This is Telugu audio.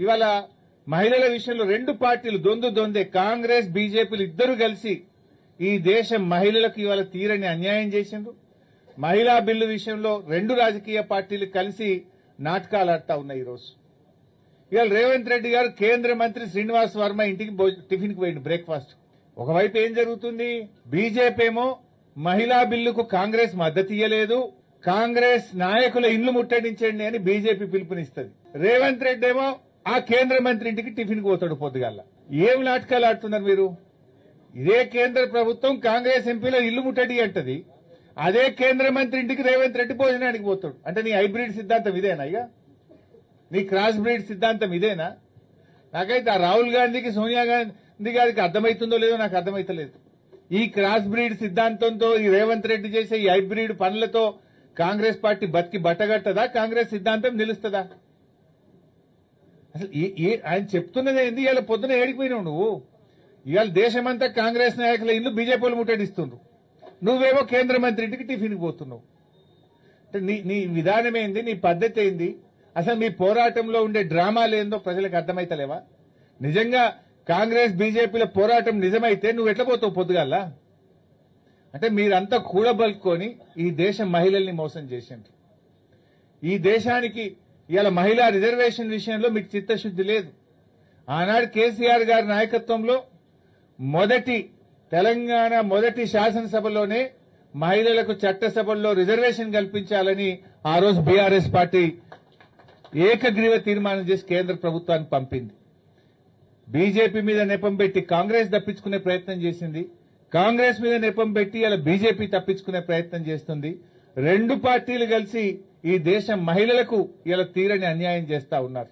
ఇవాళ మహిళల విషయంలో రెండు పార్టీలు దొందే కాంగ్రెస్ బీజేపీలు ఇద్దరు కలిసి ఈ దేశం మహిళలకు ఇవాళ తీరని అన్యాయం చేసిండ్రు. మహిళా బిల్లు విషయంలో రెండు రాజకీయ పార్టీలు కలిసి నాటకాలు ఆడుతా ఉన్నాయి. ఈరోజు ఇవాళ రేవంత్ రెడ్డి గారు కేంద్ర మంత్రి శ్రీనివాస్ వర్మ ఇంటికి టిఫిన్ కి పోయింది, బ్రేక్ఫాస్ట్. ఒకవైపు ఏం జరుగుతుంది, బీజేపీ ఏమో మహిళా బిల్లుకు కాంగ్రెస్ మద్దతు ఇయ్యలేదు, కాంగ్రెస్ నాయకుల ఇండ్లు ముట్టడించండి అని బీజేపీ పిలుపునిస్తుంది. రేవంత్ రెడ్డి ఏమో ఆ కేంద్ర మంత్రి ఇంటికి టిఫిన్ కి పోతాడు పొద్దుగాల. ఏం నాటకాలు ఆడుతున్నారు మీరు? ఇదే కేంద్ర ప్రభుత్వం కాంగ్రెస్ ఎంపీలో ఇల్లు ముట్టడి అంటది, అదే కేంద్ర మంత్రి ఇంటికి రేవంత్ రెడ్డి భోజనానికి పోతాడు. అంటే నీ హైబ్రిడ్ సిద్ధాంతం ఇదేనా? ఇక నీ క్రాస్ బ్రీడ్ సిద్ధాంతం ఇదేనా? నాకైతే ఆ రాహుల్ గాంధీకి సోనియా గాంధీ గారికి అర్థమవుతుందో లేదో నాకు అర్థమైతలేదు. ఈ క్రాస్ బ్రీడ్ సిద్ధాంతంతో ఈ రేవంత్ రెడ్డి చేసే ఈ హైబ్రిడ్ పనులతో కాంగ్రెస్ పార్టీ బతికి బట్టగట్టదా? కాంగ్రెస్ సిద్ధాంతం నిలుస్తుందా? అసలు ఆయన చెప్తున్నది ఏంది? ఇవాళ పొద్దున ఏడిపోయినావు నువ్వు. ఇవాళ దేశమంతా కాంగ్రెస్ నాయకుల ఇల్లు బీజేపీలు ముట్టడిస్తుండ్రు, నువ్వేమో కేంద్ర మంత్రి ఇంటికి టిఫిన్కి పోతున్నావు. అంటే నీ విధానం ఏంది? నీ పద్ధతి ఏంది? అసలు మీ పోరాటంలో ఉండే డ్రామాలు ఏందో ప్రజలకు అర్థమైతలేవా? నిజంగా కాంగ్రెస్ బీజేపీల పోరాటం నిజమైతే నువ్వు ఎట్లా పోతావు పొద్దుగాల? అంటే మీరంతా కూడబలుకొని ఈ దేశ మహిళల్ని మోసం చేసిండ్రు. ఈ దేశానికి ఇవాళ మహిళా రిజర్వేషన్ విషయంలో మీకు చిత్తశుద్ది లేదు. ఆనాడు కేసీఆర్ గారి నాయకత్వంలో తెలంగాణ మొదటి శాసనసభలోనే మహిళలకు చట్టసభల్లో రిజర్వేషన్ కల్పించాలని ఆ రోజు బీఆర్ఎస్ పార్టీ ఏకగ్రీవ తీర్మానం చేసి కేంద్ర ప్రభుత్వానికి పంపింది. బీజేపీ మీద నెపం పెట్టి కాంగ్రెస్ తప్పించుకునే ప్రయత్నం చేసింది, కాంగ్రెస్ మీద నెపం పెట్టి ఇలా బీజేపీ తప్పించుకునే ప్రయత్నం చేస్తుంది. రెండు పార్టీలు కలిసి ఈ దేశం మహిళలకు ఇలా తీరని అన్యాయం చేస్తా ఉన్నారు.